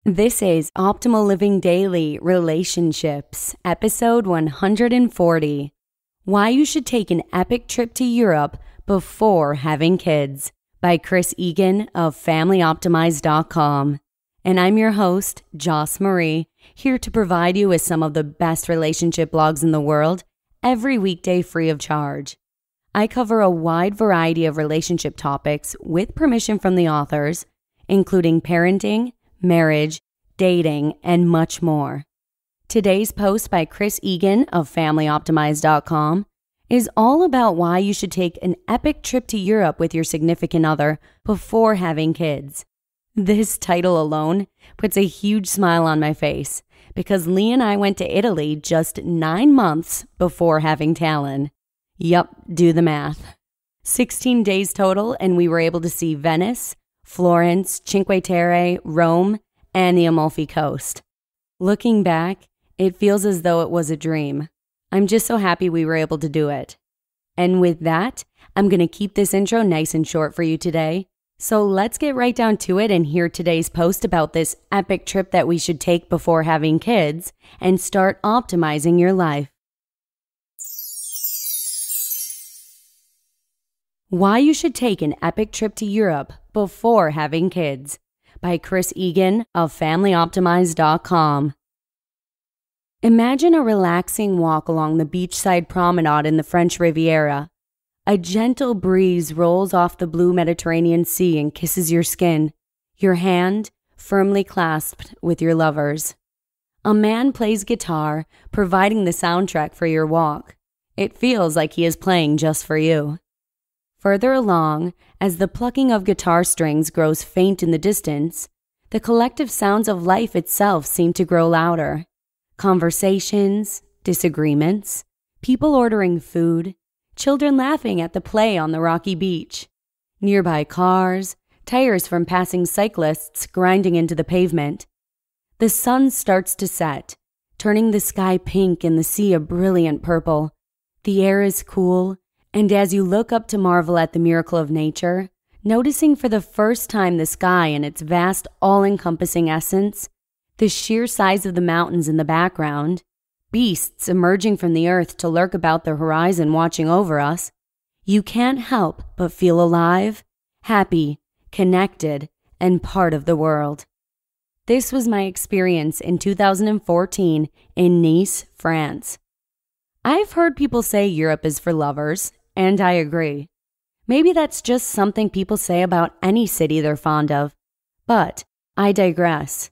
This is Optimal Living Daily Relationships, episode 140. Why you should take an epic trip to Europe before having kids, by Egan of FamilyOptimized.com. And I'm your host, Joss Marie, here to provide you with some of the best relationship blogs in the world every weekday free of charge. I cover a wide variety of relationship topics with permission from the authors, including parenting, marriage, dating, and much more. Today's post by Egan of FamilyOptimized.com is all about why you should take an epic trip to Europe with your significant other before having kids. This title alone puts a huge smile on my face because Lee and I went to Italy just 9 months before having Talon. Yup, do the math. 16 days total, and we were able to see Venice, Florence, Cinque Terre, Rome, and the Amalfi Coast. Looking back, it feels as though it was a dream. I'm just so happy we were able to do it. And with that, I'm going to keep this intro nice and short for you today. So let's get right down to it and hear today's post about this epic trip that we should take before having kids and start optimizing your life. Why you should take an epic trip to Europe before having kids, by Egan of FamilyOptimized.com. Imagine a relaxing walk along the beachside promenade in the French Riviera. A gentle breeze rolls off the blue Mediterranean Sea and kisses your skin, your hand firmly clasped with your lover's. A man plays guitar, providing the soundtrack for your walk. It feels like he is playing just for you. Further along, as the plucking of guitar strings grows faint in the distance, the collective sounds of life itself seem to grow louder. Conversations, disagreements, people ordering food, children laughing at the play on the rocky beach, nearby cars, tires from passing cyclists grinding into the pavement. The sun starts to set, turning the sky pink and the sea a brilliant purple. The air is cool, and as you look up to marvel at the miracle of nature, noticing for the first time the sky in its vast, all-encompassing essence, the sheer size of the mountains in the background, beasts emerging from the earth to lurk about the horizon watching over us, you can't help but feel alive, happy, connected, and part of the world. This was my experience in 2014 in Nice, France. I've heard people say Europe is for lovers, and I agree. Maybe that's just something people say about any city they're fond of. But I digress.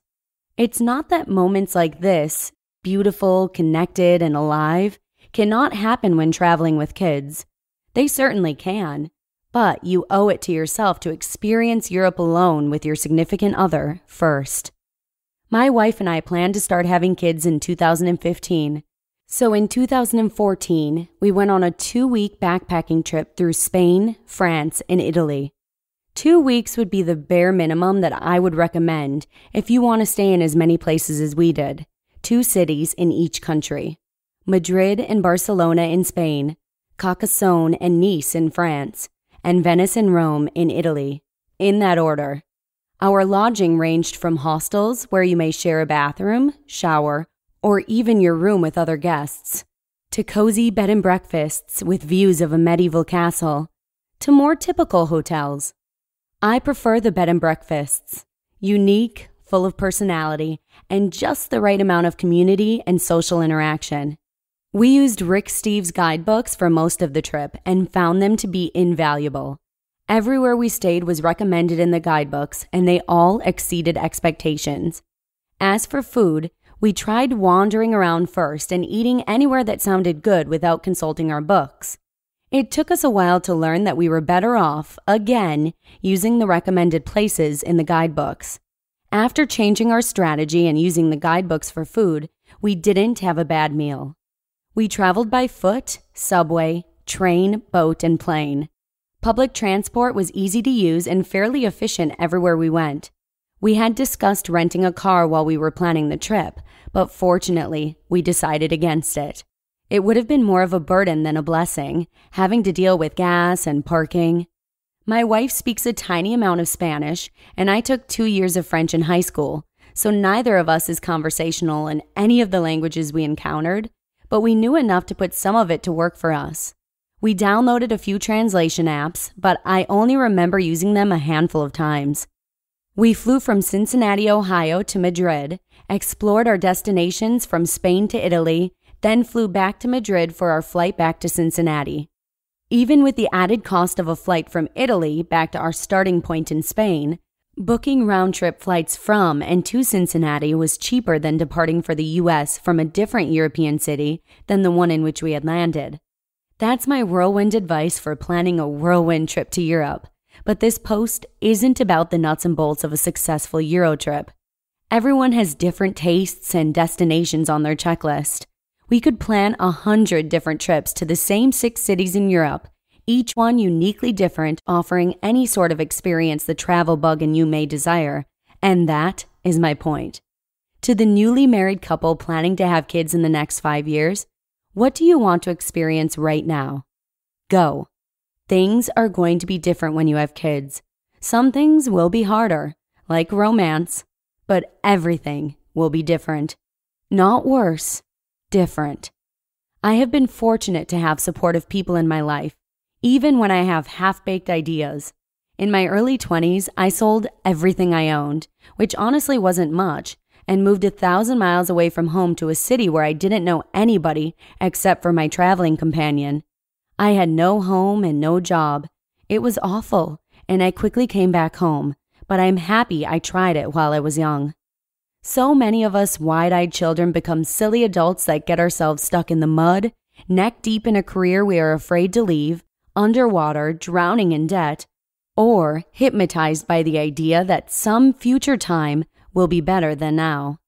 It's not that moments like this, beautiful, connected, and alive, cannot happen when traveling with kids. They certainly can, but you owe it to yourself to experience Europe alone with your significant other first. My wife and I plan to start having kids in 2015. So in 2014, we went on a 2-week backpacking trip through Spain, France, and Italy. 2 weeks would be the bare minimum that I would recommend if you want to stay in as many places as we did. 2 cities in each country: Madrid and Barcelona in Spain, Carcassonne and Nice in France, and Venice and Rome in Italy, in that order. Our lodging ranged from hostels where you may share a bathroom, shower, or even your room with other guests, to cozy bed and breakfasts with views of a medieval castle, to more typical hotels. I prefer the bed and breakfasts, unique, full of personality, and just the right amount of community and social interaction. We used Rick Steves' guidebooks for most of the trip and found them to be invaluable. Everywhere we stayed was recommended in the guidebooks, and they all exceeded expectations. As for food, we tried wandering around first and eating anywhere that sounded good without consulting our books. It took us a while to learn that we were better off, again, using the recommended places in the guidebooks. After changing our strategy and using the guidebooks for food, we didn't have a bad meal. We traveled by foot, subway, train, boat, and plane. Public transport was easy to use and fairly efficient everywhere we went. We had discussed renting a car while we were planning the trip, but fortunately, we decided against it. It would have been more of a burden than a blessing, having to deal with gas and parking. My wife speaks a tiny amount of Spanish, and I took 2 years of French in high school, so neither of us is conversational in any of the languages we encountered, but we knew enough to put some of it to work for us. We downloaded a few translation apps, but I only remember using them a handful of times. We flew from Cincinnati, Ohio to Madrid, explored our destinations from Spain to Italy, then flew back to Madrid for our flight back to Cincinnati. Even with the added cost of a flight from Italy back to our starting point in Spain, booking round-trip flights from and to Cincinnati was cheaper than departing for the U.S. from a different European city than the one in which we had landed. That's my whirlwind advice for planning a whirlwind trip to Europe. But this post isn't about the nuts and bolts of a successful Euro trip. Everyone has different tastes and destinations on their checklist. We could plan 100 different trips to the same 6 cities in Europe, each one uniquely different, offering any sort of experience the travel bug in you may desire. And that is my point. To the newly married couple planning to have kids in the next 5 years, what do you want to experience right now? Go. Things are going to be different when you have kids. Some things will be harder, like romance, but everything will be different. Not worse, different. I have been fortunate to have supportive people in my life, even when I have half-baked ideas. In my early 20s, I sold everything I owned, which honestly wasn't much, and moved 1,000 miles away from home to a city where I didn't know anybody except for my traveling companion. I had no home and no job. It was awful, and I quickly came back home, but I'm happy I tried it while I was young. So many of us wide-eyed children become silly adults that get ourselves stuck in the mud, neck deep in a career we are afraid to leave, underwater, drowning in debt, or hypnotized by the idea that some future time will be better than now.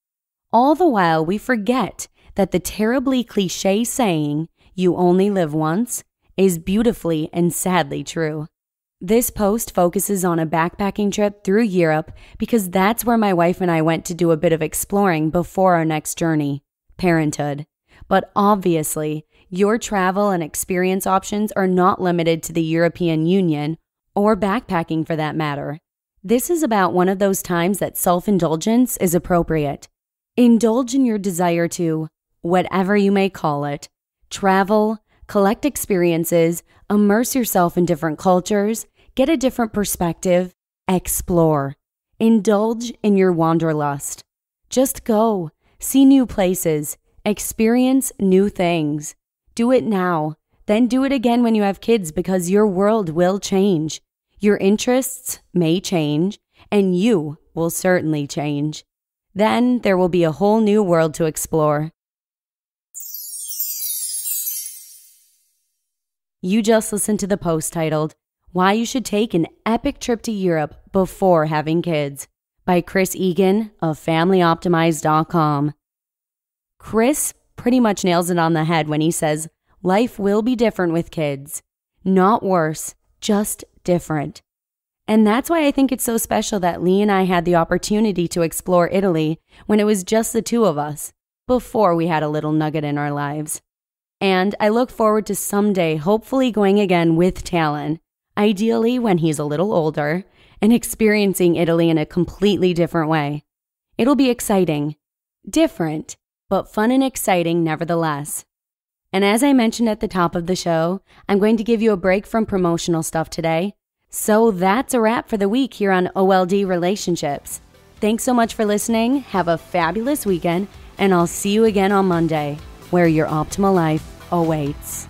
All the while, we forget that the terribly cliché saying, "You only live once," is beautifully and sadly true. This post focuses on a backpacking trip through Europe because that's where my wife and I went to do a bit of exploring before our next journey, parenthood. But obviously, your travel and experience options are not limited to the European Union, or backpacking for that matter. This is about one of those times that self-indulgence is appropriate. Indulge in your desire to, whatever you may call it, travel, collect experiences, immerse yourself in different cultures, get a different perspective, explore. Indulge in your wanderlust. Just go, see new places, experience new things. Do it now, then do it again when you have kids because your world will change. Your interests may change, and you will certainly change. Then there will be a whole new world to explore. You just listened to the post titled, "Why You Should Take an Epic Trip to Europe Before Having Kids" by Chris Egan of FamilyOptimized.com. Chris pretty much nails it on the head when he says, life will be different with kids. Not worse, just different. And that's why I think it's so special that Lee and I had the opportunity to explore Italy when it was just the two of us, before we had a little nugget in our lives. And I look forward to someday hopefully going again with Talon, ideally when he's a little older, and experiencing Italy in a completely different way. It'll be exciting. Different, but fun and exciting nevertheless. And as I mentioned at the top of the show, I'm going to give you a break from promotional stuff today. So that's a wrap for the week here on OLD Relationships. Thanks so much for listening. Have a fabulous weekend, and I'll see you again on Monday, where your optimal life awaits.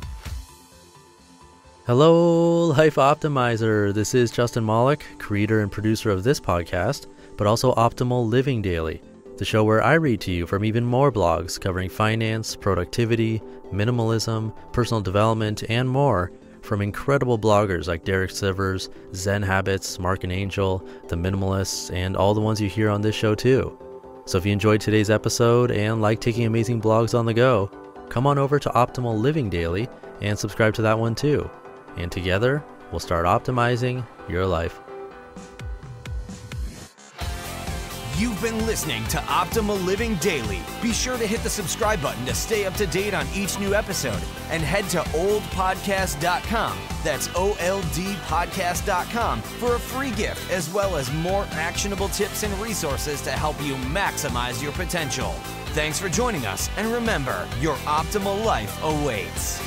Hello, Life Optimizer. This is Justin Malik, creator and producer of this podcast, but also Optimal Living Daily, the show where I read to you from even more blogs covering finance, productivity, minimalism, personal development, and more from incredible bloggers like Derek Sivers, Zen Habits, Mark and Angel, The Minimalists, and all the ones you hear on this show too. So if you enjoyed today's episode and like taking amazing blogs on the go, come on over to Optimal Living Daily and subscribe to that one too. And together, we'll start optimizing your life. You've been listening to Optimal Living Daily. Be sure to hit the subscribe button to stay up to date on each new episode, and head to oldpodcast.com. That's OLDpodcast.com for a free gift, as well as more actionable tips and resources to help you maximize your potential. Thanks for joining us, and remember, your optimal life awaits.